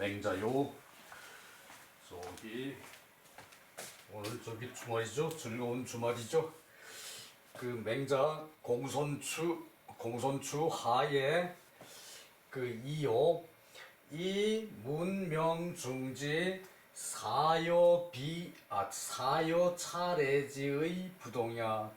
맹자요. 저기 오늘 저기 주말이죠. 즐거운 주말이죠. 그 맹자 공손추 하에 그 이요 이 문명중지 사여 차례지의 부동야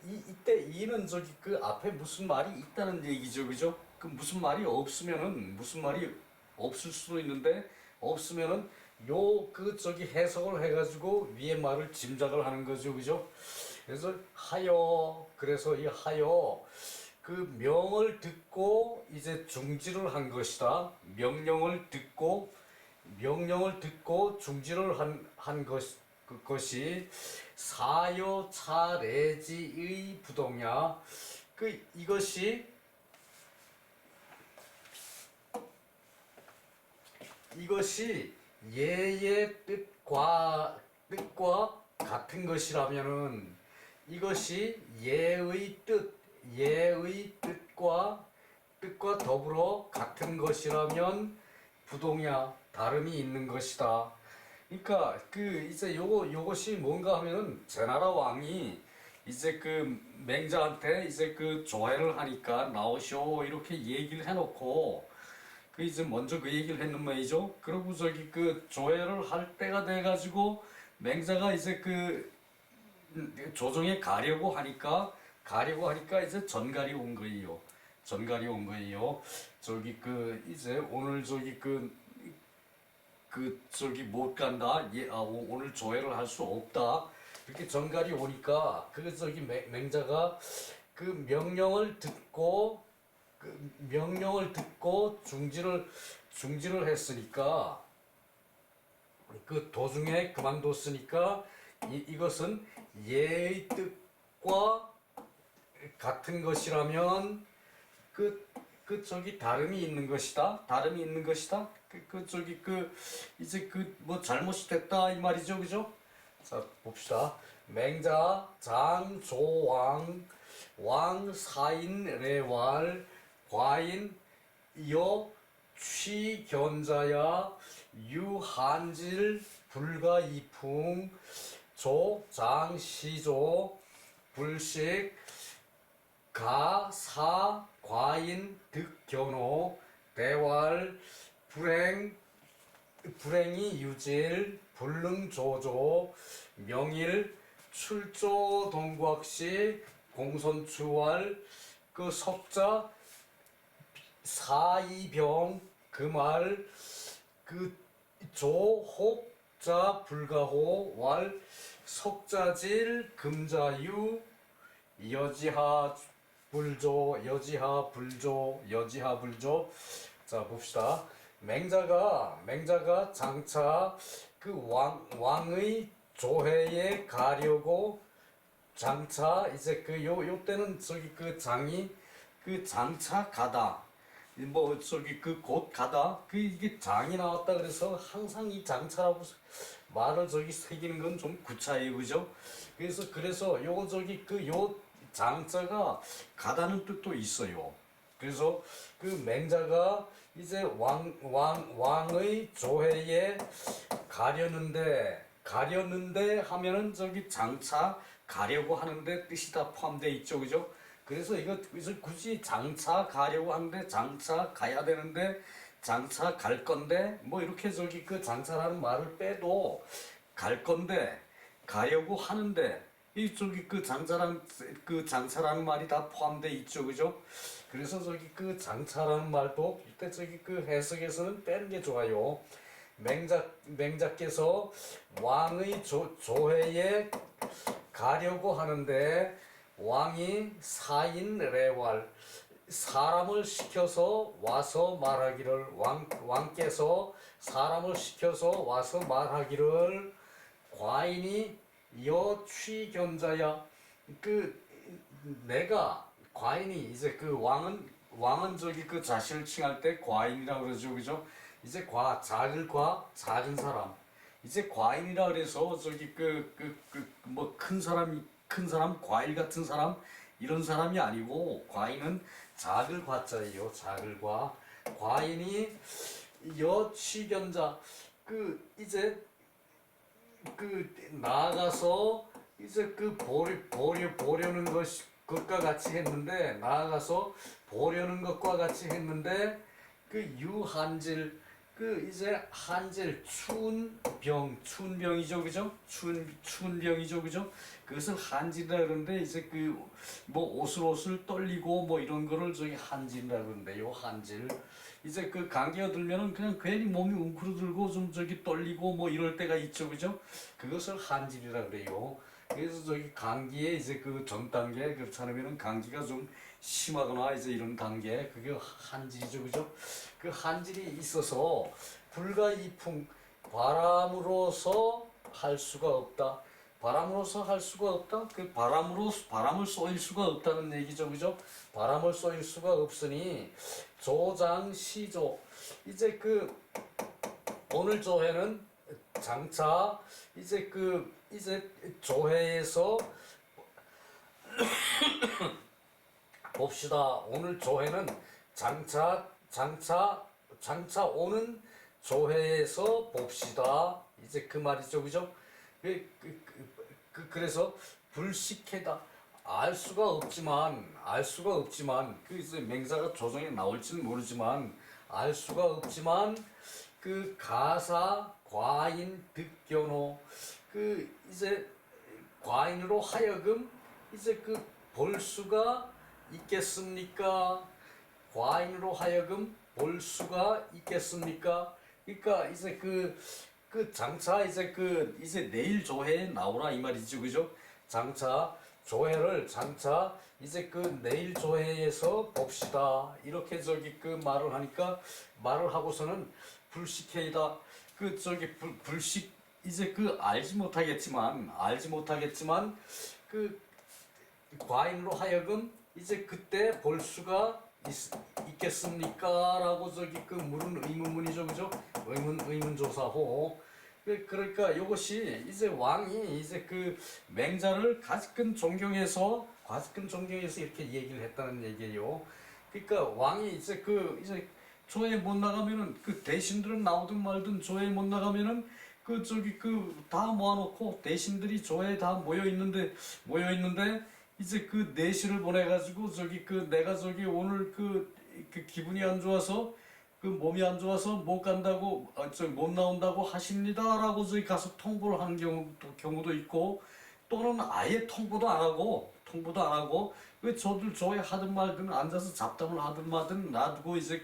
이때 이는 저기 그 앞에 무슨 말이 있다는 얘기죠, 그죠? 그 무슨 말이 없으면은 무슨 말이 없을 수도 있는데 없으면은 요 그 저기 해석을 해가지고 위에 말을 짐작을 하는 거죠, 그죠? 그래서 그래서 이 하여 그 명을 듣고 이제 중지를 한 것이다. 명령을 듣고 중지를 한 그것이 사여차례지의 부동야. 이것이 예의 뜻과 같은 것이라면은 이것이 예의 뜻과 더불어 같은 것이라면 부동야 다름이 있는 것이다. 그러니까 이제 요것이 뭔가 하면은 제나라 왕이 이제 그 맹자한테 이제 그 조회를 하니까 나오시오 이렇게 얘기를 해놓고 이제 먼저 그 얘기를 했는 말이죠. 그리고 저기 그 조회를 할 때가 돼가지고 맹자가 이제 그 조정에 가려고 하니까 이제 전갈이 온 거예요. 저기 이제 오늘 저기 저기 못 간다. 오늘 조회를 할 수 없다. 이렇게 전갈이 오니까 저기 맹자가 그 명령을 듣고 중지를 했으니까 그 도중에 그만뒀으니까 이것은 예의 뜻과 같은 것이라면 저기 다름이 있는 것이다. 이제 뭐 잘못이 됐다 이 말이죠, 그죠? 자 봅시다. 맹자 장조왕 왕 사인 레왈 과인 여 취견자야 유한질 불가이풍 조장시조 불식 가사 과인 득견호 대왈 불행이 유질 불능조조 명일 출조 동곽시 공손추왈 그 석자 사이병 그 말 그 조혹자 불가호 왈 석자질 금자유 여지하 불조. 자 봅시다. 맹자가 장차 그 왕의 조회에 가려고 장차 이제 요 때는 저기 그 장이 그 장차 가다 뭐 저기 곧 가다 이게 장이 나왔다 그래서 항상 이 장차라고 말을 저기 새기는 건 좀 구차해요, 그죠? 그래서 요 저기 요 장자가 가다는 뜻도 있어요. 그래서 그 맹자가 이제 왕의 조회에 가려는데 하면은 저기 장차 가려고 하는데 뜻이 다 포함되어 있죠, 그죠? 그래서 굳이 장차 가려고 하는데 장차 가야 되는데 장차 갈 건데 뭐 이렇게 저기 그 장차라는 말을 빼도 갈 건데 가려고 하는데 이 저기 그 장차라는 말이 다 포함되어 있죠, 그죠? 그래서 저기 그 장차라는 말도 이때 저기 그 해석에서는 빼는 게 좋아요. 맹자께서 왕의 조회에 가려고 하는데 왕이 사인레왈 사람을 시켜서 와서 말하기를 왕께서 사람을 시켜서 와서 말하기를 과인이 여취견자야 내가 과인이 이제 그 왕은 저기 그 자신을 칭할 때 과인이라고 그러죠, 그죠? 이제 작은 사람 이제 과인이라 그래서 저기 뭐 큰 사람 과일 같은 사람 이런 사람이 아니고 과인은 작을 과자예요. 작을 과. 과인이 여취견자. 이제 나아가서 이제 보려는 것과 같이 했는데, 나아가서 보려는 것과 같이 했는데, 유한질, 이제 한질, 추운 병이죠, 그죠? 추운 병이죠, 그죠? 그것을 한질이라 그러는데, 이제 뭐 오슬오슬 떨리고 뭐 이런 거를 저기 한질이라 그러는데요, 한질. 이제 감기가 들면은 그냥 괜히 몸이 웅크러들고 좀 저기 떨리고 뭐 이럴 때가 있죠, 그죠? 그것을 한질이라 그래요. 그래서 저기 감기에 이제 전 단계, 그렇지 않으면은 감기가 좀 심하거나 이제 이런 단계, 그게 한질이죠, 그죠? 한질이 있어서 불가이풍, 바람으로서 할 수가 없다. 바람으로서 할 수가 없다. 바람을 쏘일 수가 없다는 얘기죠, 그죠? 바람을 쏘일 수가 없으니 조장시조. 이제 오늘 조회는 장차 이제 이제 조회에서 봅시다. 오늘 조회는 장차 오는 조회에서 봅시다. 이제 그 말이죠, 그죠? 그래서 불식해다. 알 수가 없지만 이제 맹자가 조정에 나올지는 모르지만 알 수가 없지만 가사 과인 득견호 이제 과인으로 하여금 이제 볼 수가 있겠습니까? 과인으로 하여금 볼 수가 있겠습니까? 그러니까 이제 장차 이제 이제 내일 조회에 나오라 이 말이죠, 그죠? 장차 이제 내일 조회에서 봅시다. 이렇게 저기 말을 하니까, 말을 하고서는 불식회이다. 불식 이제 알지 못하겠지만 과인으로 하여금 이제 그때 볼 수가 있겠습니까? 라고 저기 물은 의문문이죠, 그죠? 의문조사호. 그러니까 이것이 이제 왕이 이제 맹자를 가지근 존경해서 이렇게 얘기를 했다는 얘기예요. 그러니까 왕이 이제 이제 조에 못 나가면은 대신들은 나오든 말든 조에 못 나가면은 다 모아놓고 대신들이 조에 다 모여 있는데 이제 내시를 보내가지고 내가 오늘 기분이 안 좋아서 몸이 안 좋아서 못 간다고 못 나온다고 하십니다라고 가서 통보를 하는 경우도 있고, 또는 아예 통보도 안 하고 왜 저들 조회 하든 말든 앉아서 잡담을 하든 말든 놔두고 이제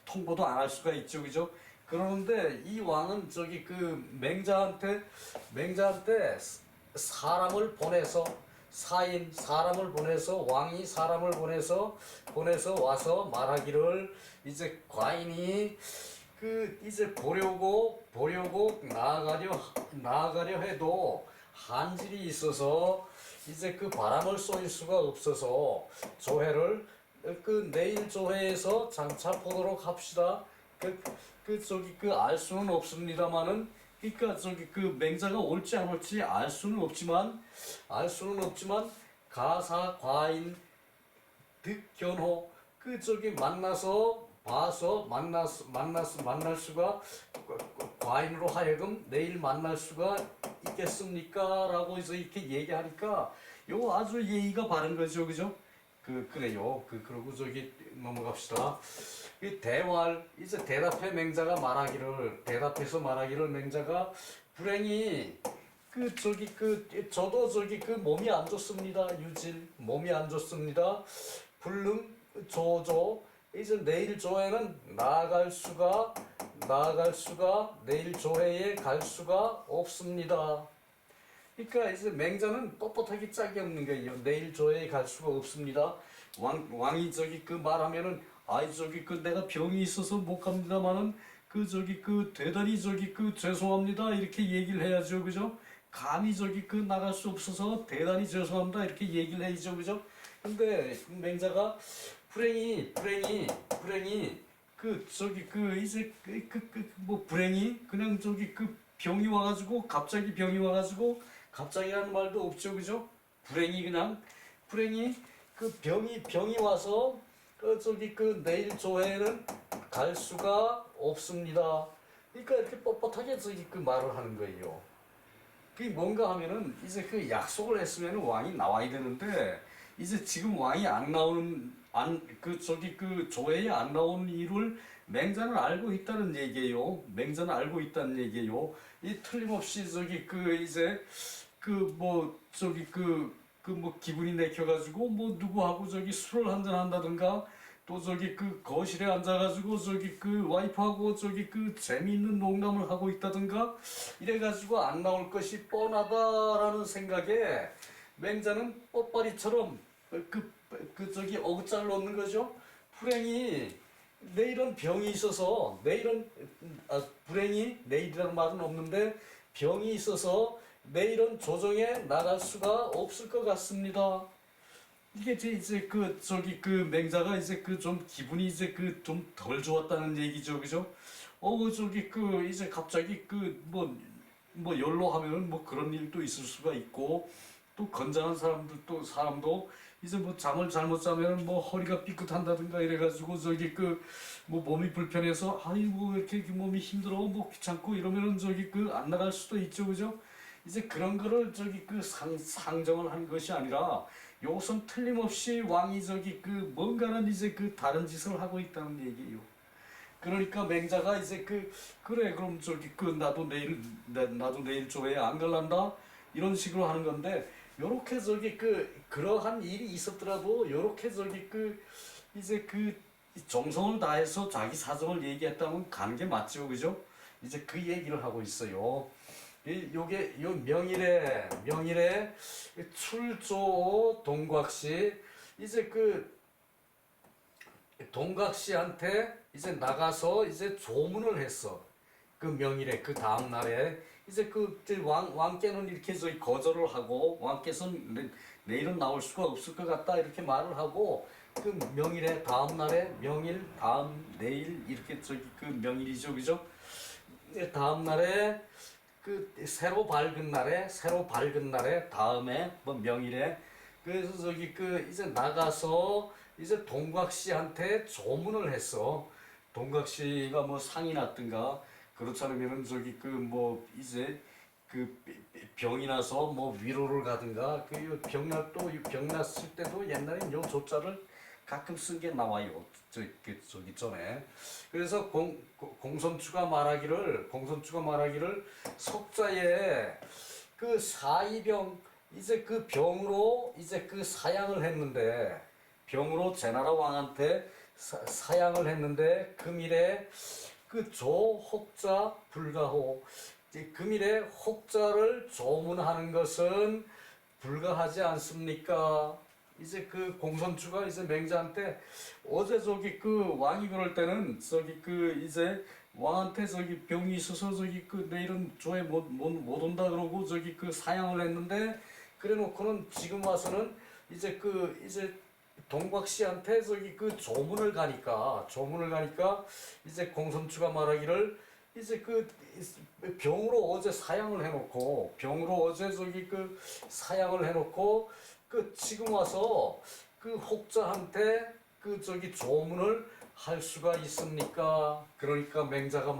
통보도 안 할 수가 있죠, 그죠? 그러는데 이 왕은 맹자한테 사람을 보내서 왕이 사람을 보내서 와서 말하기를, 이제 과인이 이제 보려고 나아가려 해도 한질이 있어서 이제 바람을 쏘일 수가 없어서 조회를 내일 조회에서 장차 보도록 합시다. 알 수는 없습니다만은, 그러니까 맹자가 올지 안 올지 알 수는 없지만 가사 과인 득견호 만나서 봐서 만날 수가, 과인으로 하여금 내일 만날 수가 있겠습니까? 라고 해서 이렇게 얘기하니까 요거 아주 예의가 바른 거죠, 그죠? 그래요. 그러고 넘어갑시다. 대활, 이제 대답해서 말하기를 맹자가, 불행히 저도 몸이 안 좋습니다. 몸이 안 좋습니다. 불능 조조, 이제 내일 조회는 나아갈 수가 내일 조회에 갈 수가 없습니다. 그러니까 이제 맹자는 뻣뻣하게 짝이 없는 거예요. 내일 조회에 갈 수가 없습니다. 왕이 말하면은, 내가 병이 있어서 못 갑니다만은 대단히 죄송합니다 이렇게 얘기를 해야죠, 그죠? 감히 나갈 수 없어서 대단히 죄송합니다 이렇게 얘기를 해야죠, 그죠? 근데 맹자가 불행히 이제 불행히 그냥 병이 와가지고 갑자기라는 말도 없죠, 그죠? 불행히 병이 와서 저기 그 내일 조회에는 갈 수가 없습니다. 그러니까 이렇게 뻣뻣하게 저기 그 말을 하는 거예요. 그게 뭔가 하면은 이제 그 약속을 했으면 왕이 나와야 되는데 이제 지금 왕이 안 나오는 그 저기 그 조회에 안 나오는 이유를 맹자는 알고 있다는 얘기예요. 맹자는 알고 있다는 얘기예요. 이 틀림없이 저기 그 이제 그 뭐 저기 그 뭐 기분이 내켜가지고 뭐 누구하고 저기 술을 한잔 한다든가 또 저기 그 거실에 앉아가지고 저기 그 와이프하고 저기 그 재미있는 농담을 하고 있다든가 이래가지고 안 나올 것이 뻔하다라는 생각에 맹자는 뻣바리처럼 그 저기 어긋장을 놓는 거죠. 불행히 내일은 병이 있어서 내일은 불행히 내일이라는 말은 없는데 병이 있어서 내일은 조정에 나갈 수가 없을 것 같습니다. 이게 이제 그 저기 그 맹자가 이제 그 좀 기분이 이제 그 좀 덜 좋았다는 얘기죠, 그죠? 저기 그 이제 갑자기 그 뭐 연로하면은 뭐 그런 일도 있을 수가 있고 또 건장한 사람도 이제 뭐 잠을 잘못 자면은 뭐 허리가 삐끗한다든가 이래가지고 저기 그 뭐 몸이 불편해서 아이고 이렇게 몸이 힘들어 뭐 귀찮고 이러면은 저기 그 안 나갈 수도 있죠, 그죠? 이제 그런 거를 저기 그 상정을 한 것이 아니라 요것은 틀림없이 왕이 저기 그 뭔가는 이제 그 다른 짓을 하고 있다는 얘기예요. 그러니까 맹자가 이제 그래 그럼 저기 그 나도 내일 조회에 안 갈란다 이런 식으로 하는 건데 요렇게 저기 그러한 일이 있었더라도 요렇게 저기 이제 정성을 다해서 자기 사정을 얘기했다면 가는 게 맞죠, 그죠? 이제 그 얘기를 하고 있어요. 요게 요 명일에 출조 동곽씨 이제 동곽씨한테 이제 나가서 이제 조문을 했어. 그 명일에 그 다음 날에 이제 왕께는 이렇게 저기 거절을 하고 왕께서는 내일은 나올 수가 없을 것 같다 이렇게 말을 하고 그 명일에 다음 날에 명일 다음 내일 이렇게 저기 그 명일이죠, 그죠? 다음 날에 새로 밝은 날에 다음에 뭐 명일에 그래서 저기 이제 나가서 이제 동곽씨한테 조문을 했어. 동곽씨가 뭐 상이 났든가 그렇지 않으면은 저기 뭐 이제 그 병이 나서 뭐 위로를 가든가 병 났을 때도 옛날엔 요 조자를 가끔 쓴 게 나와요. 저기 전에. 그래서 공손추가 말하기를 석자에 그 사이병 이제 그 병으로 이제 사양을 했는데 병으로 제나라 왕한테 사양을 했는데 금일에 조혹자 불가호 금일에 혹자를 조문하는 것은 불가하지 않습니까? 이제 공손추가 이제 맹자한테 어제 저기 왕이 그럴 때는 저기 이제 왕한테 저기 병이 있어서 저기 내일은 조에 못 온다 그러고 저기 사양을 했는데 그래 놓고는 지금 와서는 이제 이제 동곽씨한테 저기 조문을 가니까 이제 공손추가 말하기를 이제 병으로 어제 사양을 해놓고 병으로 어제 저기 사양을 해놓고 지금 와서 혹자한테 저기 조문을 할 수가 있습니까? 그러니까 맹자왈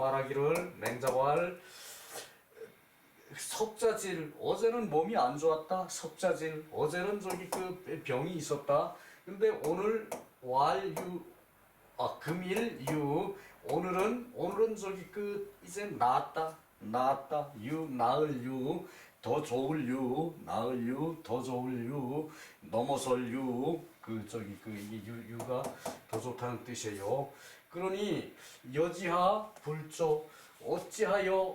석자질 어제는 몸이 안 좋았다. 석자질 어제는 저기 병이 있었다. 근데 오늘 금일유 오늘은 저기 이제 나았다 나을 유 더 좋을 유 나을 유더 좋을 유 넘어설 유 이게 유가 더 좋다는 뜻이에요. 그러니 여지하 불조 어찌하여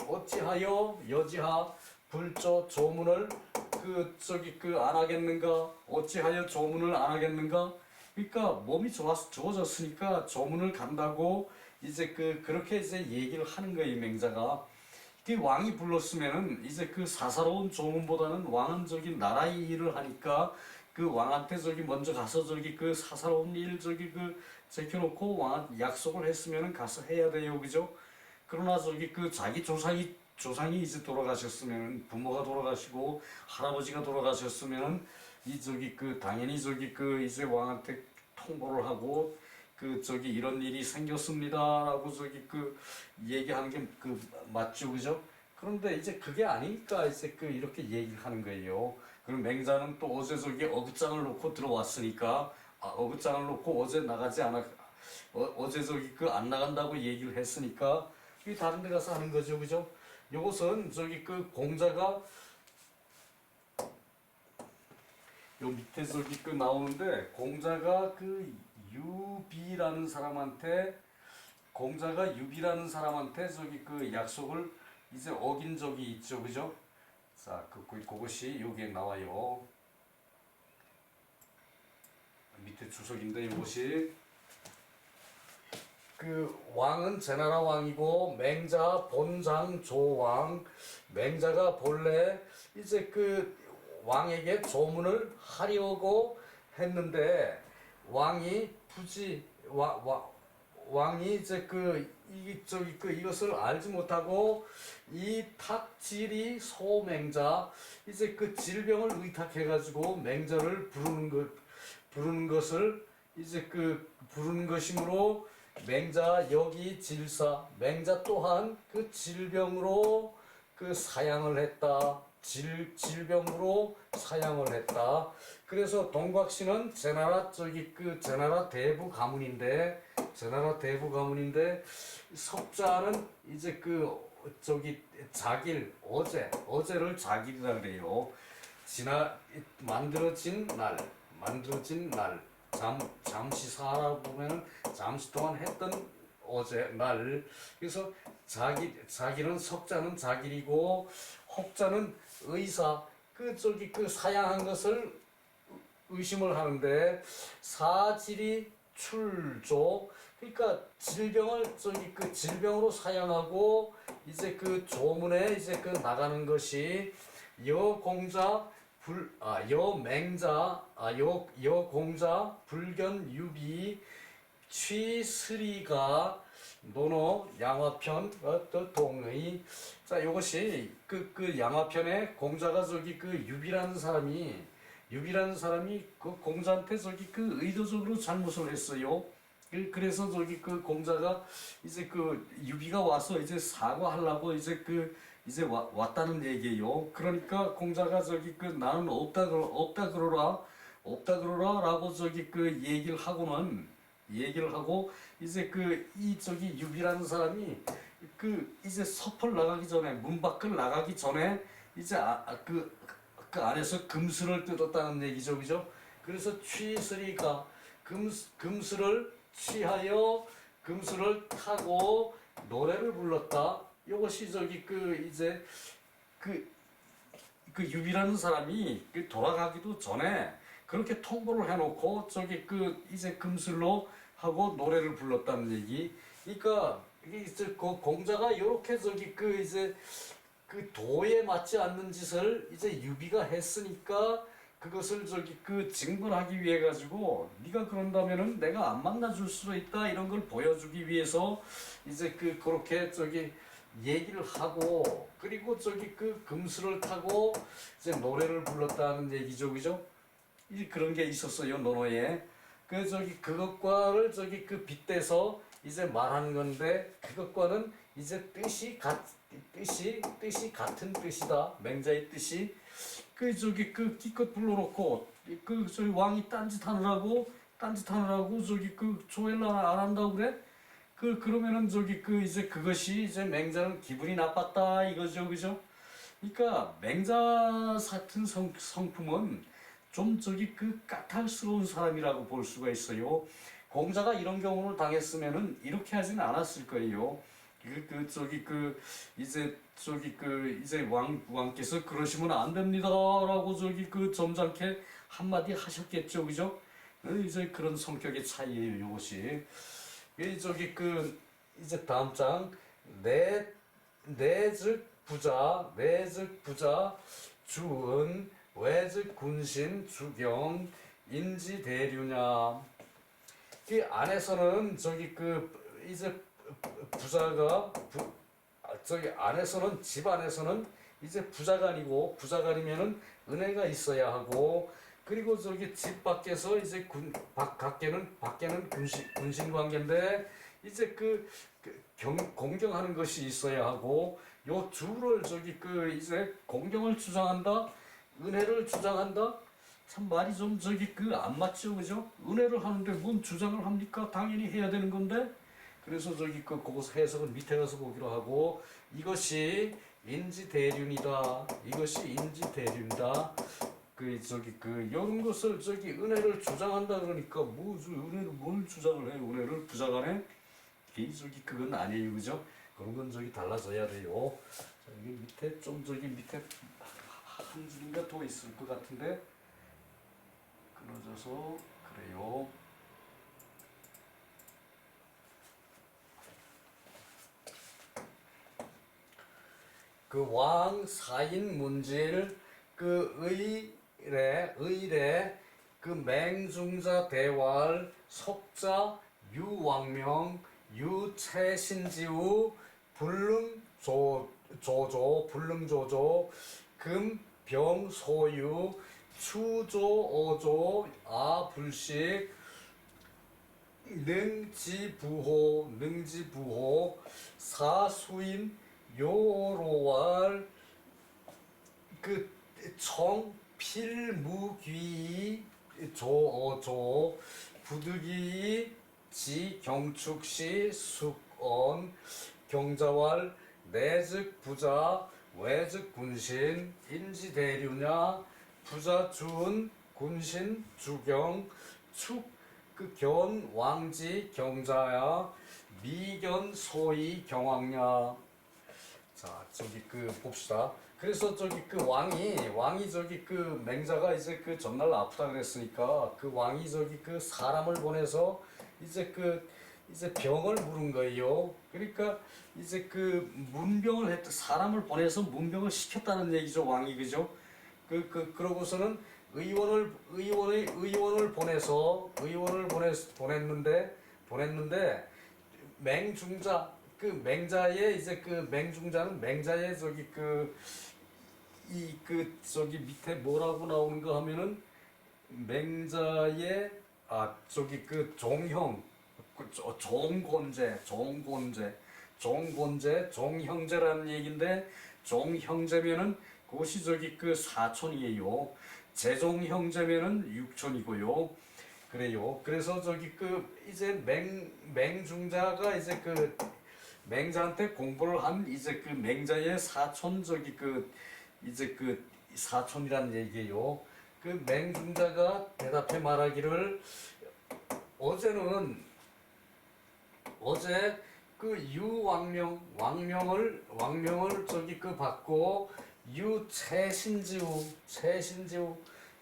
여지하 불조 조문을 안 하겠는가? 어찌하여 조문을 안 하겠는가? 그러니까 몸이 좋아졌으니까 조문을 간다고 이제 그렇게 이제 얘기를 하는 거예요, 맹자가. 왕이 불렀으면은 이제 사사로운 조문보다는 왕은 저기 나라의 일을 하니까 왕한테 저기 먼저 가서 저기 사사로운 일 저기 제켜놓고 왕한테 약속을 했으면은 가서 해야 돼요, 그죠? 그러나 저기 자기 조상이 이제 돌아가셨으면 부모가 돌아가시고 할아버지가 돌아가셨으면 이 저기 당연히 저기 이제 왕한테 통보를 하고 그 저기 이런 일이 생겼습니다라고 저기 그 얘기하는 게 그 맞죠, 그죠? 그런데 이제 그게 아니니까 이제 그 이렇게 얘기를 하는 거예요. 그럼 맹자는 또 어제 저기 어깃장을 놓고 들어왔으니까 어깃장을 놓고 어제 나가지 않아 어제 저기 그 안 나간다고 얘기를 했으니까 이 다른 데 가서 하는 거죠, 그죠? 요것은 저기 그 공자가 요 밑에 저기 그 나오는데 공자가 그 유비라는 사람한테 저기 그 약속을 이제 어긴 적이 있죠, 그죠? 자, 그것이 여기에 나와요. 밑에 주석인데 이것이 그 왕은 제나라 왕이고 맹자 본장 조왕. 맹자가 본래 이제 그 왕에게 조문을 하려고 했는데 왕이 왕이 이제 이것을 알지 못하고 이 탁질이 소맹자 이제 그 질병을 의탁해가지고 맹자를 부르는 것을 이제 그 부르는 것이므로 맹자 여기 질사 맹자 또한 그 질병으로 그 사양을 했다. 질병으로 사양을 했다. 그래서 동곽씨는 제나라 대부 가문인데 석자는 이제 그 저기 어제를 자길이라 그래요. 만들어진 날 잠시 살아 보면은 잠시 동안 했던 어제 날. 그래서 자길은 석자는 자길이고 혹자는 의사 그 사양한 것을 의심을 하는데 사질이 출조 그러니까 질병으로 사양하고 이제 그 조문에 이제 그 나가는 것이 여공자 불견 유비 취스리가 논어 양화편 또 동의. 자, 이것이 그 양화편에 공자가 그 유비라는 사람이 그 공자한테 그 의도적으로 잘못을 했어요. 그래서 그 공자가 이제 그 유비가 와서 이제 사과하려고 이제 왔다는 얘기예요. 그러니까 공자가 그 나는 없다 그러라라고 그 얘기를 하고 이제 이 유비라는 사람이 이제 섭을 나가기 전에 문 밖을 나가기 전에 이제 그 안에서 금수를 뜯었다는 얘기죠, 그죠? 그래서 취스리가 금수를 취하여 금수를 타고 노래를 불렀다. 이것이 이제 그 유비라는 사람이 돌아가기도 전에 그렇게 통보를 해놓고 이제 금술로 하고 노래를 불렀다는 얘기. 그러니까 이제 공자가 이렇게 이제 그 도에 맞지 않는 짓을 이제 유비가 했으니까 그것을 징벌하기 위해 가지고 네가 그런다면은 내가 안 만나줄 수도 있다 이런 걸 보여주기 위해서 이제 그렇게 얘기를 하고 그리고 그 금수를 타고 이제 노래를 불렀다는 얘기죠, 그죠? 그런 게 있었어요, 논어에. 그것과를 빗대서 이제 말하는 건데 그것과는 이제 뜻이 같은 뜻이다. 맹자의 뜻이 기껏 불러놓고 왕이 딴짓하느라고 조회를 안 한다고 그래? 그러면은 이제 그것이 이제 맹자는 기분이 나빴다 이거죠, 그죠? 그러니까 맹자 같은 성품은 좀 까탈스러운 사람이라고 볼 수가 있어요. 공자가 이런 경우를 당했으면은 이렇게 하지는 않았을 거예요. 이제 왕께서 그러시면 안 됩니다라고 점잖게 한마디 하셨겠죠, 그죠? 이제 그런 성격의 차이예요, 이것이. 이제 다음 장 내즉 부자 주은 외즉 군신 주경 인지 대류냐. 그 안에서는 이제 부자가 집 안에서는 이제 부자간이고 부자간이면은 은혜가 있어야 하고 그리고 저기 집 밖에서 이제 밖에는 군신 관계인데 이제 공경하는 것이 있어야 하고 요 주를 저기 이제 공경을 주장한다, 은혜를 주장한다. 참 말이 좀 저기 안 맞죠, 그죠? 은혜를 하는데 뭔 주장을 합니까? 당연히 해야 되는 건데. 그래서 저기 그곳 해석은 밑에 가서 보기로 하고 이것이 인지대륜이다. 이것이 인지대륜이다. 이런 것을 저기 은혜를 주장한다 그러니까 은혜를 뭘 주장을 해? 은혜를 부자간에 그건 아니에요, 그죠? 그런 건 저기 달라져야 돼요. 자, 여기 밑에 좀 저기 밑에 한 줄인가 더 있을 것 같은데 끊어져서 그래요. 왕 사인 문질 의례 맹중자 대활 석자 유왕명 유채신지우 불능조조 금병소유 추조어조 아불식 능지부호 사수인 요로왈 청필무귀 조어조 부득이 지경축시 숙언 경자왈 내즉 부자 외즉 군신 인지대류냐 부자준 군신 주경 축견 왕지 경자야 미견 소위 경왕냐. 자 저기 봅시다. 그래서 저기 왕이 저기 맹자가 이제 전날 아프다 그랬으니까 왕이 저기 사람을 보내서 이제 이제 병을 물은 거예요. 그러니까 이제 문병을 사람을 보내서 문병을 시켰다는 얘기죠, 왕이, 그죠? 그러고서는 의원을 보냈는데 맹중자 맹자의 이제 맹중자는 맹자의 저기 저기 밑에 뭐라고 나오는가 하면은 맹자의 저기 종형 종형제라는 얘기인데 종형제면은 그것이 저기 사촌이에요. 제종형제면은 육촌이고요. 그래요. 그래서 저기 이제 맹중자가 이제 맹자한테 공부를 한 이제 맹자의 사촌 저기 이제 사촌이란 얘기예요. 맹중자가 대답해 말하기를 어제 왕명을 저기 받고 채신지우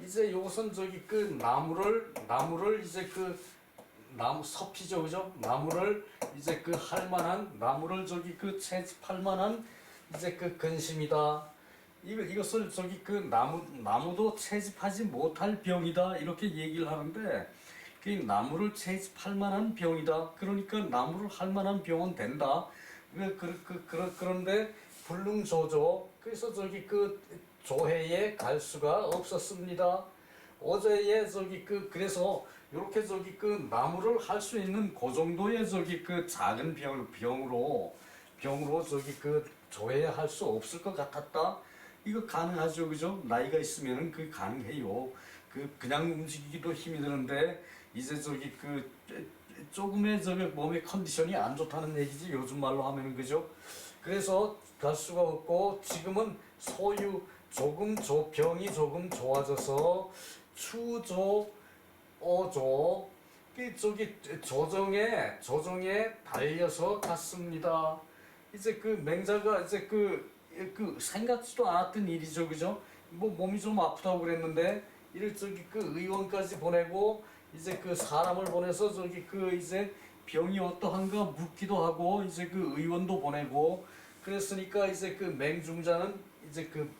이제 요것은 저기 나무를 이제 나무 섭이죠, 그죠? 나무를 이제 할 만한 나무를 저기 채집할 만한 이제 근심이다. 이것을 저기 나무도 채집하지 못할 병이다 이렇게 얘기를 하는데 나무를 채집할 만한 병이다. 그러니까 나무를 할 만한 병은 된다. 그런데 불능조조. 그래서 저기 조회에 갈 수가 없었습니다. 어제에 저기 그래서 이렇게 저기 나무를 할 수 있는 그 정도의 저기 작은 병으로 저기 조회할 수 없을 것 같았다. 이거 가능하죠, 그죠? 나이가 있으면은 가능해요. 그냥 움직이기도 힘이 드는데 이제 저기 조금의 저기 몸의 컨디션이 안 좋다는 얘기지, 요즘 말로 하면은, 그죠? 그래서 갈 수가 없고 지금은 병이 조금 좋아져서 추조 어조 저기 조정에 달려서 갔습니다. 이제 맹자가 이제 생각지도 않았던 일이죠, 그죠? 뭐 몸이 좀 아프다고 그랬는데 이를 저기 의원까지 보내고 이제 사람을 보내서 저기 이제 병이 어떠한가 묻기도 하고 이제 의원도 보내고 그랬으니까 이제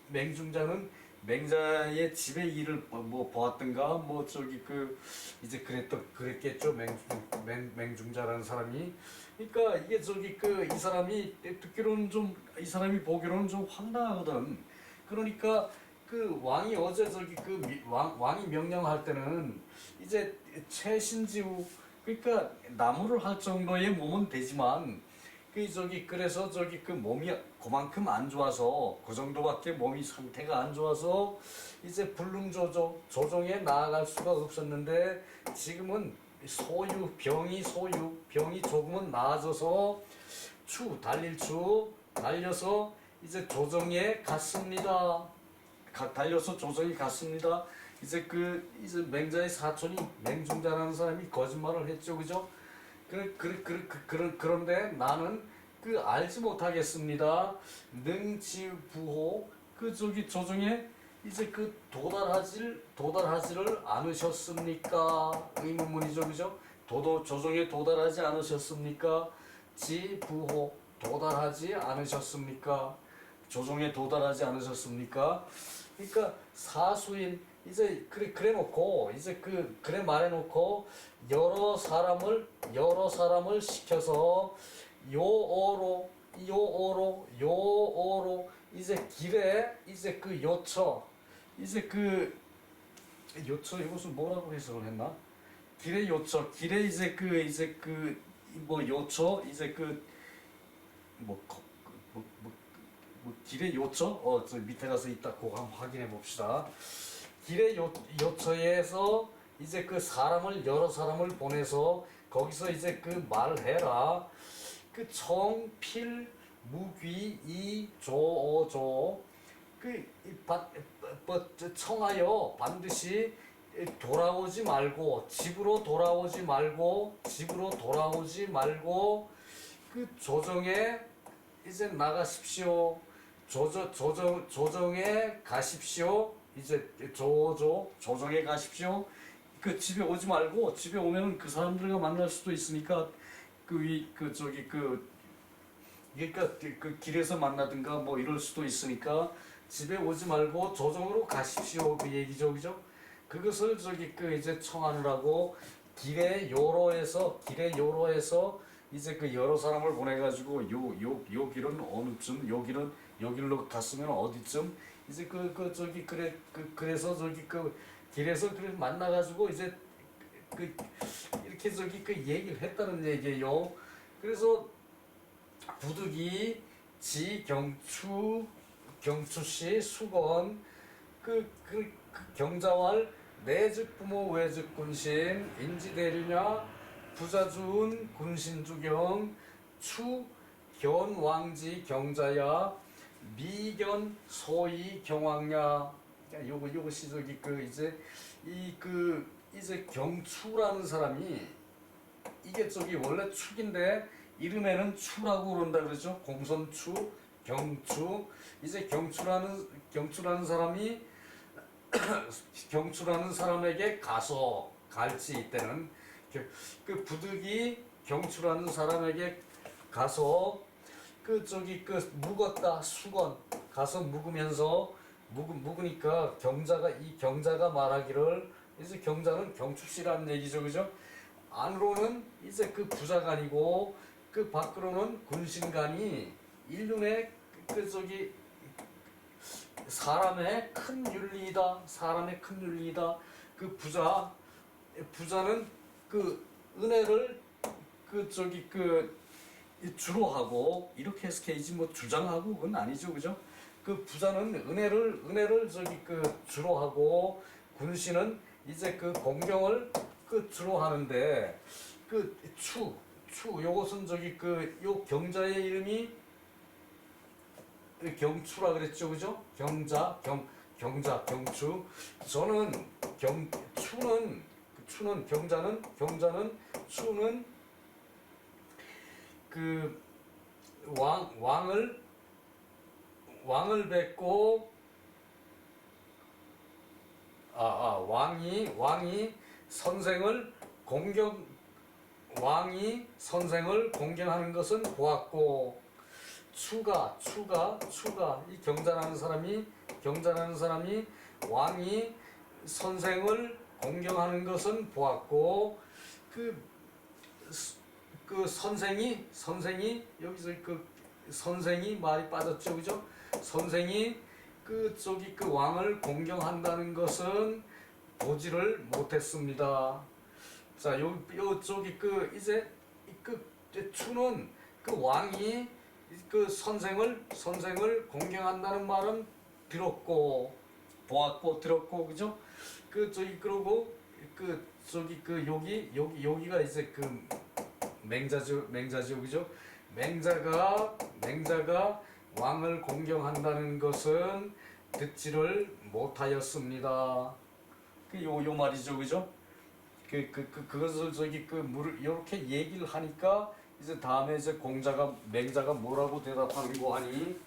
맹중자는 맹자의 집에 일을 뭐 보았던가 뭐 저기 이제 그랬겠죠, 맹중자라는 사람이. 그러니까 이게 저기 이 사람이 듣기로는 이 사람이 보기로는 좀 황당하거든. 그러니까 그 왕이 어제 저기 그 왕이 명령할 때는 이제 최신지우 그러니까 나무를 할 정도의 몸은 되지만 그 저기 그래서 저기 그 몸이 그만큼 안 좋아서 그 정도밖에 몸이 상태가 안 좋아서 이제 조정에 나아갈 수가 없었는데 지금은 병이 조금은 나아져서 달려서 이제 조정에 갔습니다. 달려서 조정이 갔습니다. 이제 맹자의 사촌이 맹중자라는 사람이 거짓말을 했죠, 그죠? 그런데 나는 그 알지 못하겠습니다. 능지부호 그 저기 조정에 이제 그 도달하지를 않으셨습니까? 의문문이죠, 그죠? 조정에 도달하지 않으셨습니까? 지부호 도달하지 않으셨습니까? 조정에 도달하지 않으셨습니까? 그러니까 사수인 이제 그래 놓고 이제 그래 말해 놓고 여러 사람을 시켜서 요어로 이제 길에 이제 그 요처 이것을 뭐라고 해석을 했나? 길의 요처 길에 이제 뭐 요처 이제 길의 요처 저 밑에 가서 이따 그거 한번 확인해 봅시다. 길의 요처에서 이제 그 여러 사람을 보내서 거기서 이제 그 말을 해라. 그 청필 무귀 이조조 청하여 반드시 돌아오지 말고 집으로 돌아오지 말고 그 조정에 이제 나가십시오. 조정에 가십시오. 이제 조정에 가십시오. 그 집에 오지 말고 집에 오면은 그 사람들과 만날 수도 있으니까 그러니까 그 길에서 만나든가 뭐 이럴 수도 있으니까 집에 오지 말고 조정으로 가십시오. 그 얘기죠, 그죠? 그것을 이제 청하느라고 길에 요로에서 이제 그 여러 사람을 보내가지고 요 길은 어느쯤 여기로 갔으면 어디쯤 이제 그래서 길에서 그래 만나가지고 이제 이렇게 얘기를 했다는 얘기예요. 그래서 부득이 경추시 수건 경자왈 내즉 부모 외즉 군신 인지대리냐 부자준 군신주경 추견왕지 경자야 미견 소위 경왕야. 요것이 이제 경추라는 사람이 이게 원래 축인데 이름에는 추라고 그런다 그러죠. 공손추, 경추. 이제 경추라는 사람이 경추라는 사람에게 가서 갈지 이때는 그 부득이 경추라는 사람에게 가서 묵었다 수건 가서 묵으니까 경자가 말하기를 이제 경자는 경추씨라는 얘기죠, 그죠? 안으로는 이제 그 부자간이고 그 밖으로는 군신간이 일륜의 사람의 큰 윤리이다. 그 부자는 그 은혜를 주로 하고 이렇게 해석해야지 뭐 주장하고 그건 아니죠, 그죠? 그 부자는 은혜를 주로 하고 군신은 이제 그 공경을 주로 하는데 요것은 요 경자의 이름이 경추라 그랬죠, 그죠? 경추. 저는 경자는 추는 그 왕을 뵙고 왕이 선생을 공경하는 것은 보았고 추가 이 경자라는 사람이 왕이 선생을 공경하는 것은 보았고 그 선생이 여기서 선생이 말이 빠졌죠, 그죠? 선생이 그 왕을 공경한다는 것은 보지를 못했습니다. 자, 저기 이제 추는 왕이 선생을 공경한다는 말은 들었고 보았고 들었고 그죠? 그러고 여기가 이제 맹자죠 그죠? 맹자가 왕을 공경한다는 것은 듣지를 못하였습니다. 요 말이죠 그죠? 그것을 이렇게 얘기를 하니까 이제 다음에 이제 맹자가 뭐라고 대답하는 거 하니?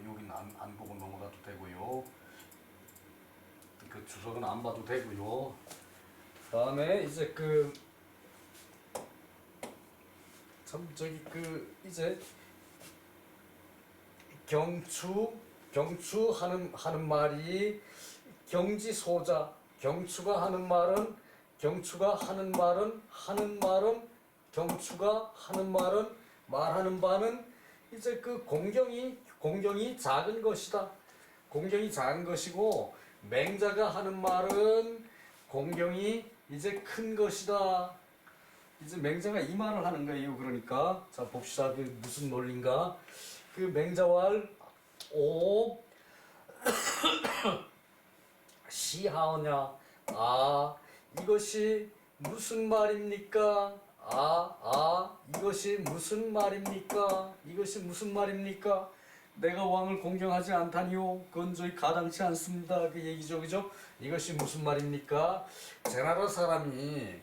여기는 안 보고 넘어가도 되고요. 주석은 안 봐도 되고요. 다음에 이제 이제 경추 하는 말이 경지소자. 경추가 하는 말은 말하는 바는 이제 공경이 작은 것이다. 공경이 작은 것이고 맹자가 하는 말은 공경이 이제 큰 것이다. 이제 맹자가 이 말을 하는 거예요. 그러니까 자 봅시다. 무슨 논리인가? 맹자왈 오 시하오냐. 이것이 무슨 말입니까? 이것이 무슨 말입니까? 내가 왕을 공경하지 않다니요. 그건 저희 가당치 않습니다. 그 얘기죠, 그죠? 이것이 무슨 말입니까? 제나라 사람이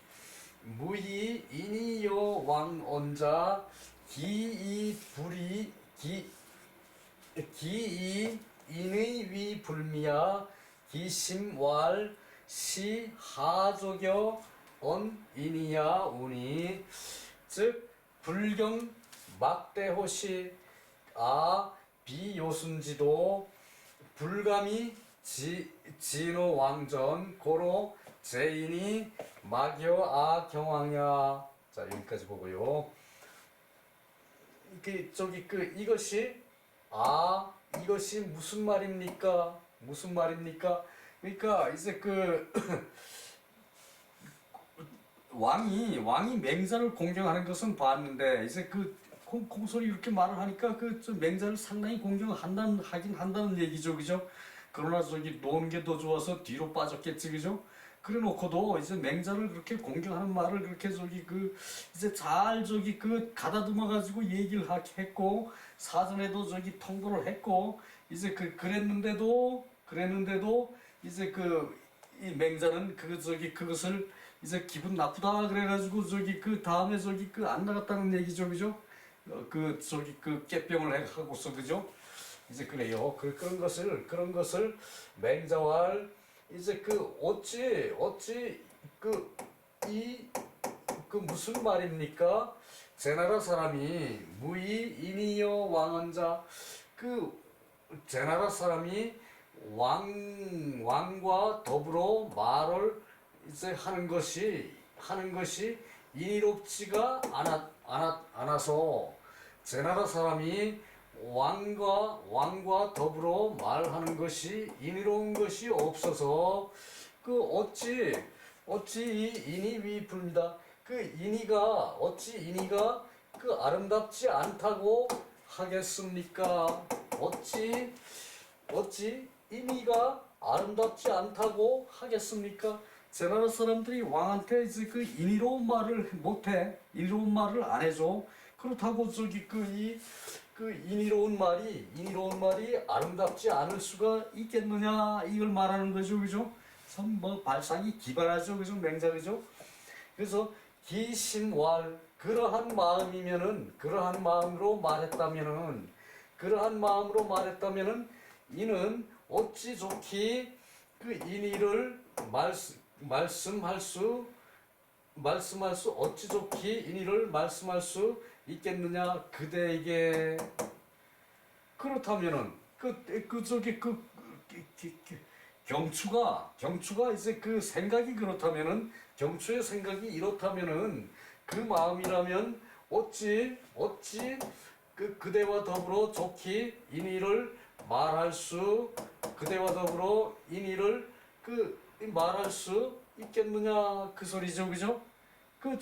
무이 인이요 왕언자 기이 인의 위 불미야 기심왈 시 하조겨 언 인이야 우니 즉 불경 막대호시 비요순지도 불감이 진호 왕전 고로 제인이 마교 경왕야. 자 여기까지 보고요. 이것이 무슨 말입니까? 그러니까 이제 왕이 맹자를 공경하는 것은 봤는데 이제 콩소리 이렇게 말을 하니까 맹자를 상당히 하긴 한다는 얘기죠, 그죠? 그러나 노는 게 더 좋아서 뒤로 빠졌겠지, 그죠? 그래 놓고도 이제 맹자를 그렇게 공경하는 말을 그렇게 이제 잘 가다듬어 가지고 얘기를 했고 사전에도 통보를 했고 이제 그랬는데도 이제 이 맹자는 그것을 이제 기분 나쁘다 그래가지고 다음에 안 나갔다는 얘기죠, 그죠? 깨병을 하고서 그죠? 이제 그래요. 그런 것을 맹자왈 이제 어찌 무슨 말입니까? 제나라 사람이 무이 인이여 왕언자 제나라 사람이 왕과 더불어 말을 이제 하는 것이 인의롭지가 않아서 제나라 사람이 왕과 더불어 말하는 것이 인의로운 것이 없어서 어찌 이 인이 위불입니다. 어찌 인이가 아름답지 않다고 하겠습니까? 어찌 인이가 아름답지 않다고 하겠습니까? 제나라 사람들이 왕한테 이제 인의로운 말을 못해. 인의로운 말을 안 해줘. 그렇다고 인의로운 말이 아름답지 않을 수가 있겠느냐 이걸 말하는 거죠, 그죠? 참 발상이 기발하죠, 그죠, 맹자, 그죠? 그래서 기심왈 그러한 마음으로 말했다면은 이는 어찌 좋기 인의를 말씀할 수 어찌 좋기 인의를 말씀할 수 있겠느냐 그대에게. 그렇다면은 경추가 이제 생각이 그렇다면은 경추의 생각이 이렇다면은 그 마음이라면 어찌 그대와 더불어 좋게 인의를 말할 수 그대와 더불어 인의를 말할 수 있겠느냐 그 소리죠, 그죠? 그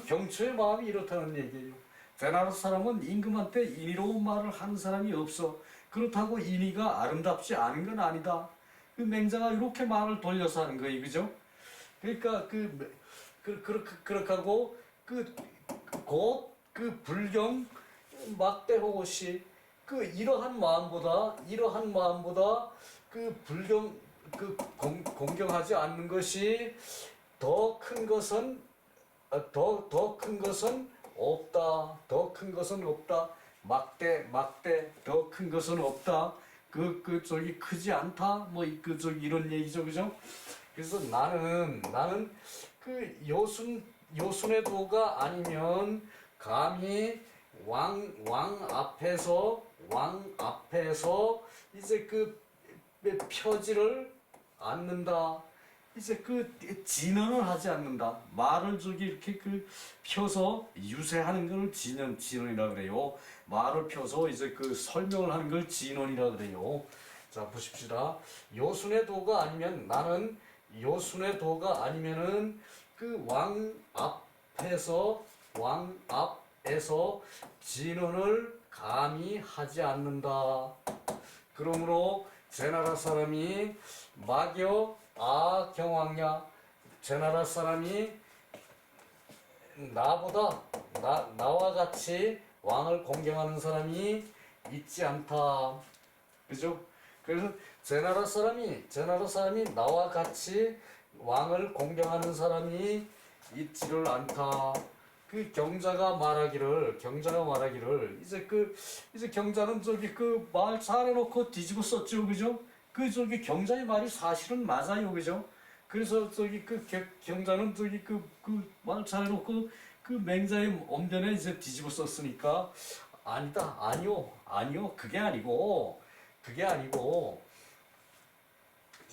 경초의 마음이 이렇다는 얘기예요. 베나르 사람은 임금한테 인의로운 말을 하는 사람이 없어. 그렇다고 인의가 아름답지 않은 건 아니다. 그 맹자가 이렇게 말을 돌려서 하는 거예요, 그죠? 그러니까 그렇게 하고 곧 불경 막대호시 이러한 마음보다 불경 공경하지 않는 것이 더 큰 것은 더 큰 것은 없다. 더 큰 것은 없다. 막대 더 큰 것은 없다. 저기 크지 않다. 뭐 이런 얘기죠, 그죠? 그래서 나는 요순의 도가 아니면 감히 왕 앞에서 이제 펴지를 않는다. 이제 진언을 하지 않는다. 말을 이렇게 펴서 유세하는 걸 진언이라 그래요. 말을 펴서 이제 설명을 하는 걸 진언이라 그래요. 자, 보십시다. 요순의 도가 아니면 나는 요순의 도가 아니면은 왕 앞에서 진언을 감히 하지 않는다. 그러므로 제나라 사람이 막여 경왕야, 제나라 사람이 나와 같이 왕을 공경하는 사람이 있지 않다. 그죠? 그래서 제나라 사람이 나와 같이 왕을 공경하는 사람이 있지를 않다. 경자가 말하기를 이제 경자는 말 잘해놓고 뒤집어 썼죠, 그죠? 경자의 말이 사실은 맞아요, 그죠? 그래서 경자는 말 잘해놓고 맹자의 언변에 이제 뒤집어 썼으니까 아니요, 그게 아니고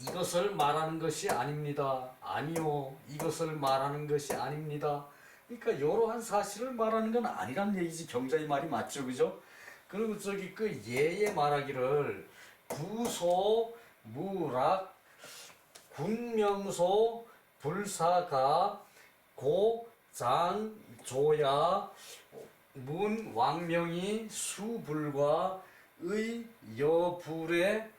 이것을 말하는 것이 아닙니다. 아니요, 이것을 말하는 것이 아닙니다. 그러니까 이러한 사실을 말하는 건 아니란 얘기지. 경자의 말이 맞죠, 그죠? 그리고 예의 말하기를 부소 무락 군명소 불사가 고장 조야 문 왕명이 수불과 의 여불의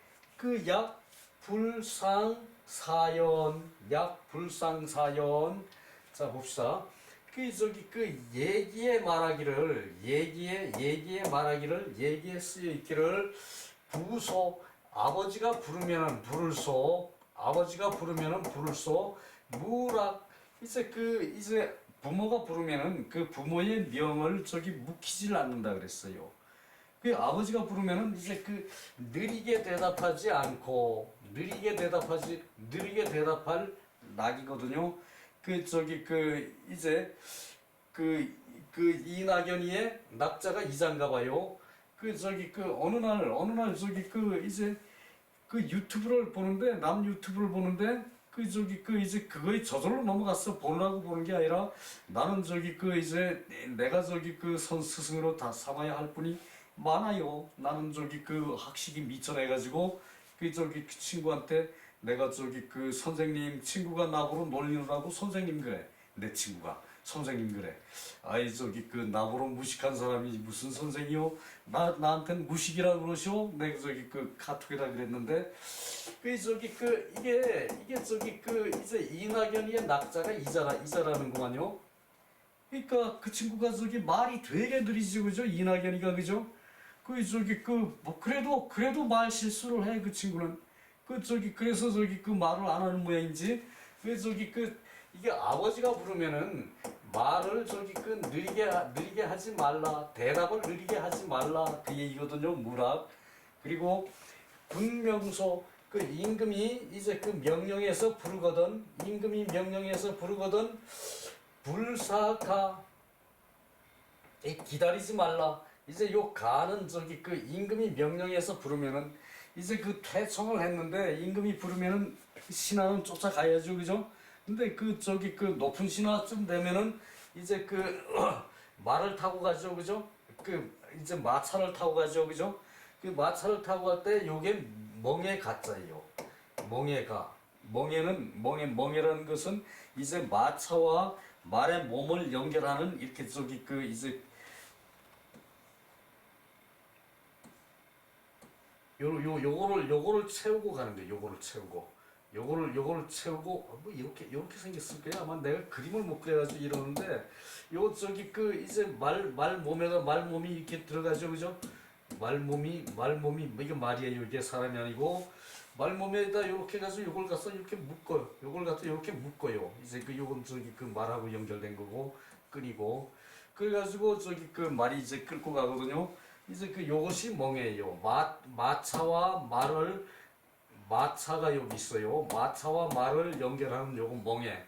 약불상사연. 자, 봅시다. 얘기에 쓰여 있기를 부소 아버지가 부르면은 부를 소 무락 이제 부모가 부르면은 부모의 명을 묵히질 않는다 그랬어요. 아버지가 부르면은 이제 느리게 대답하지 않고 느리게 대답할 낙이거든요. 이제 이낙연이의 낙자가 이장가 봐요. 어느 날 이제 유튜브를 보는데 남 유튜브를 보는데 이제 그거에 저절로 넘어갔어. 보느라고 보는 게 아니라 나는 이제 내가 스승으로 다 삼아야 할 분이 많아요. 나는 학식이 미천해가지고 그 친구한테 내가 선생님 친구가 나보러 놀리느라고 선생님 그래. 내 친구가 선생님 그래. 아이 나보러 무식한 사람이 무슨 선생이요? 나한텐 무식이라 그러시오? 내가 카톡에다 그랬는데 이게 이제 이낙연이의 낙자가 이자라는구만요. 그러니까 그 친구가 말이 되게 느리지, 그죠? 이낙연이가, 그죠? 뭐 그래도 말 실수를 해, 그 친구는. 그래서 말을 안 하는 모양인지. 이게 아버지가 부르면은 말을 느리게 하지 말라. 대답을 느리게 하지 말라. 그 얘기거든요, 무락. 그리고 군명소, 임금이 이제 명령해서 부르거든. 불사가 기다리지 말라. 이제 요 가는 임금이 명령해서 부르면은 이제 퇴청을 했는데 임금이 부르면은 신하는 쫓아가야죠, 그죠? 근데 높은 신하쯤 되면은 이제 말을 타고 가죠, 그죠? 그 이제 마차를 타고 가죠, 그죠? 그 마차를 타고 갈 때 요게 멍에 가짜예요. 멍에가 멍에라는 것은 이제 마차와 말의 몸을 연결하는 이렇게 저기 그 이제 요거를 채우고 가는 거예요. 요거를 채우고 뭐 이렇게 생겼을 거야. 아마 내가 그림을 못 그려가지고 이러는데 요 저기 그 이제 말몸이 이렇게 들어가죠, 그죠? 말몸이 이게 말이에요. 이게 사람이 아니고 말몸에다 요렇게 가서 요걸 갖서 이렇게 묶어요. 요걸 갖다 이렇게 묶어요. 이제 그 요건 저기 그 말하고 연결된 거고 끓이고 그래가지고 저기 그 말이 이제 끓고 가거든요. 이제 그 요것이 멍이에요. 마차가 여기 있어요. 마차와 말을 연결하는 요건 멍에.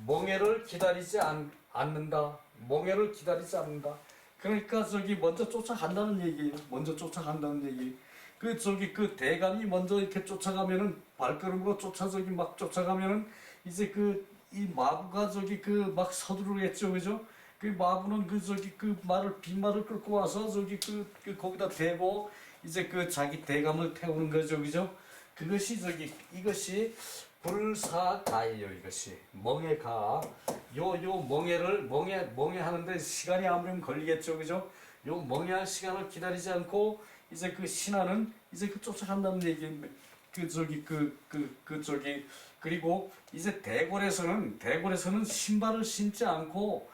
멍에를 기다리지 않는다. 멍에를 기다리지 않는다. 그러니까 저기 먼저 쫓아간다는 얘기예요. 먼저 쫓아간다는 얘기. 그 저기 그 대감이 먼저 이렇게 쫓아가면은 발걸음으로 저기 막 쫓아가면은 이제 그 이 마부가 저기 그 막 서두르겠죠, 그죠? 그 마부는 그 저기 그 빈말을 끌고 와서 저기 그 거기다 대고 이제 그 자기 대감을 태우는 거죠, 그죠? 그것이 저기 이것이 불사가예요. 이것이 멍에가 요 멍에 하는데 시간이 아무리 걸리겠죠, 그죠? 요 멍에할 시간을 기다리지 않고 이제 그 신하는 이제 그 쫓아간다는 얘기인데 그 저기 그 저기 그리고 이제 대궐에서는 신발을 신지 않고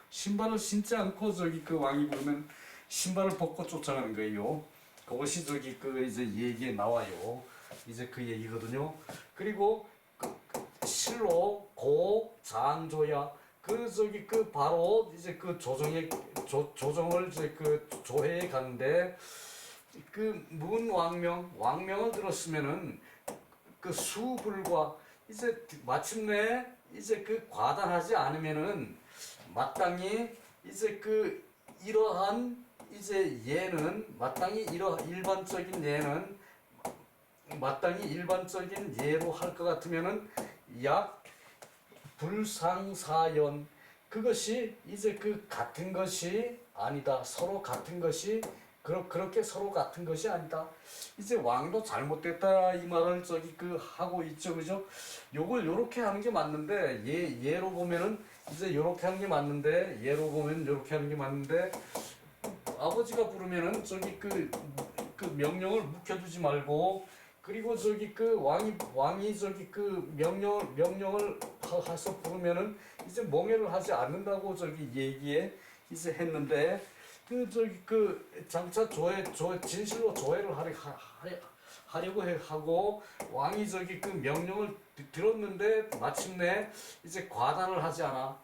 저기 그 왕이 부르면 신발을 벗고 쫓아가는 거예요. 그것이 저기 그 이제 얘기에 나와요. 이제 그 얘기거든요. 그리고 실로 고 장조야 그 저기 그 바로 이제 그 조정을 이제 그 조회에 가는데 그 왕명을 들었으면은 그 수불과 이제 마침내 이제 그 과단하지 않으면은 마땅히 이제 그 이러한 이제 예는 마땅히 일반적인 예는 마땅히 일반적인 예로 할 것 같으면은 약 불상사연 그것이 이제 그 같은 것이 아니다. 서로 같은 것이 그렇게 서로 같은 것이 아니다. 이제 왕도 잘못됐다 이 말을 저기 그 하고 있죠, 그죠? 요걸 요렇게 하는 게 맞는데 예로 보면은 이제 요렇게 하는 게 맞는데 예로 보면 요렇게 하는 게 맞는데 아버지가 부르면은 저기 그 명령을 묵혀두지 말고 그리고 저기 그 왕이 저기 그 명령을 해서 부르면은 이제 멍해를 하지 않는다고 저기 얘기에 이제 했는데 그 저기 그 장차 진실로 조회를 하려고 하고 왕이 저기 그 명령을 들었는데 마침내 이제 과단을 하지 않아.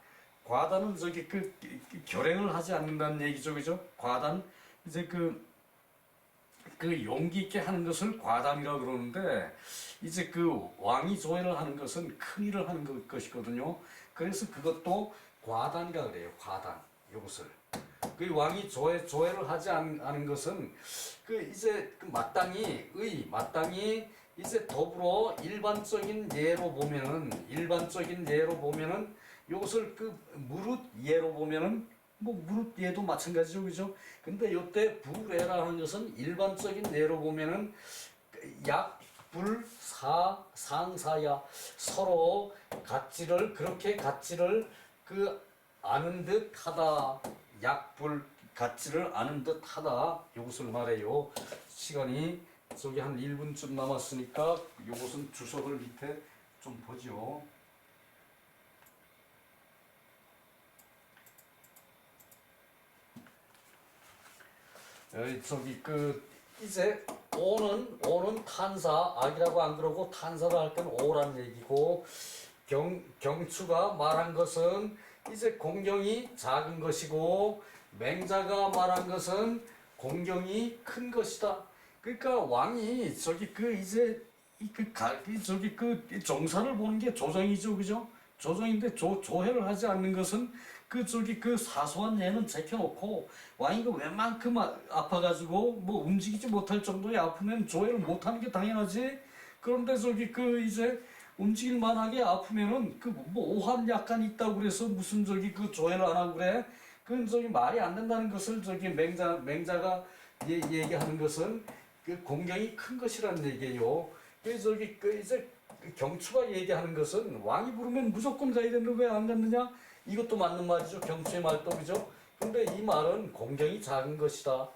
과단은 저기 그 결행을 하지 않는다는 얘기죠, 그죠? 과단 이제 그 용기 있게 하는 것을 과단이라고 그러는데 이제 그 왕이 조회를 하는 것은 큰 일을 하는 것이거든요. 그래서 그것도 과단이라 그래요. 과단 이것을 그 왕이 조회를 하지 않은 것은 그 이제 그 마땅히 이제 더불어 일반적인 예로 보면은 이것을 그 무릇 예로 보면은 뭐 무릇 예도 마찬가지죠, 그죠? 근데 요때 불예라는 것은 일반적인 예로 보면은 약불사 상사야 서로 그렇게 가치를 그 아는 듯 하다. 약불 가치를 아는 듯 하다. 이것을 말해요. 시간이 저기 한 1분쯤 남았으니까 이것은 주석을 밑에 좀 보죠. 저기 그 이제 오는 탄사 악이라고 안 그러고 탄사를 할 때는 오란 얘기고 경추가 말한 것은 이제 공경이 작은 것이고 맹자가 말한 것은 공경이 큰 것이다. 그러니까 왕이 저기 그 이제 저기 그 정사를 보는 게 조정이죠, 그죠? 조정인데 조회를 하지 않는 것은 그 저기 그 사소한 예는 제껴놓고 왕이 그 웬만큼 아파가지고 뭐 움직이지 못할 정도의 아프면 조회를 못하는 게 당연하지. 그런데 저기 그 이제 움직일 만하게 아프면은 그 뭐 오한 약간 있다고 그래서 무슨 저기 그 조회를 안 하고 그래. 그건 저기 말이 안 된다는 것을 저기 맹자가 얘기하는 것은 그 공경이 큰 것이라는 얘기예요. 그래서 저기 그 이제 경추가 얘기하는 것은 왕이 부르면 무조건 가야 되는데 왜 안 갔느냐? 이것도 맞는 말이죠. 경추의 말법이죠. 근데 이 말은 공경이 작은 것이다.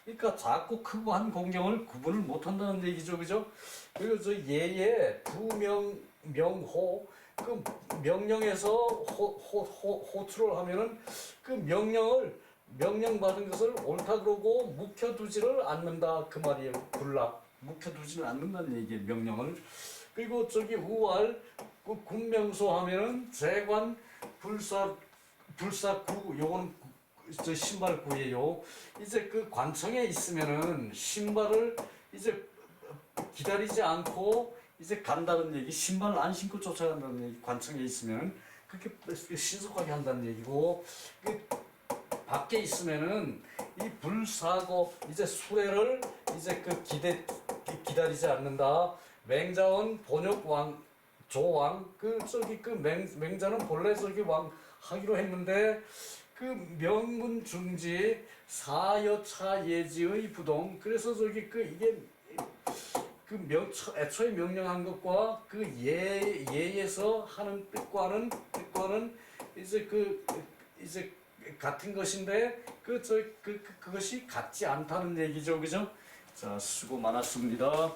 그러니까 작고 크고 한 공경을 구분을 못한다는 얘기죠, 그죠? 그리고 저 예의 부명 명호 그 명령에서 호출을 하면은 그 명령 받은 것을 옳다 그러고 묵혀두지를 않는다 그 말이에요. 군락 묵혀두지는 않는다는 얘기예요. 명령을. 그리고 저기 우활 그 군명소 하면은 재관 불사구 요거는 저 신발구예요. 이제 그 관청에 있으면은 신발을 이제 기다리지 않고 이제 간다는 얘기, 신발을 안 신고 쫓아간다는 얘기, 관청에 있으면 그렇게 신속하게 한다는 얘기고, 그 밖에 있으면은 이 불사고 이제 수레를 이제 그 기다리지 않는다. 맹자원 본역왕 조왕 그 저기 그 맹자는 본래 저기 왕 하기로 했는데 그 명문 중지 사여차 예지의 부동 그래서 저기 그 이게 그 애초에 명령한 것과 그 예에서 하는 뜻과는 이제 이제 같은 것인데 그것이 같지 않다는 얘기죠, 그죠? 자, 수고 많았습니다.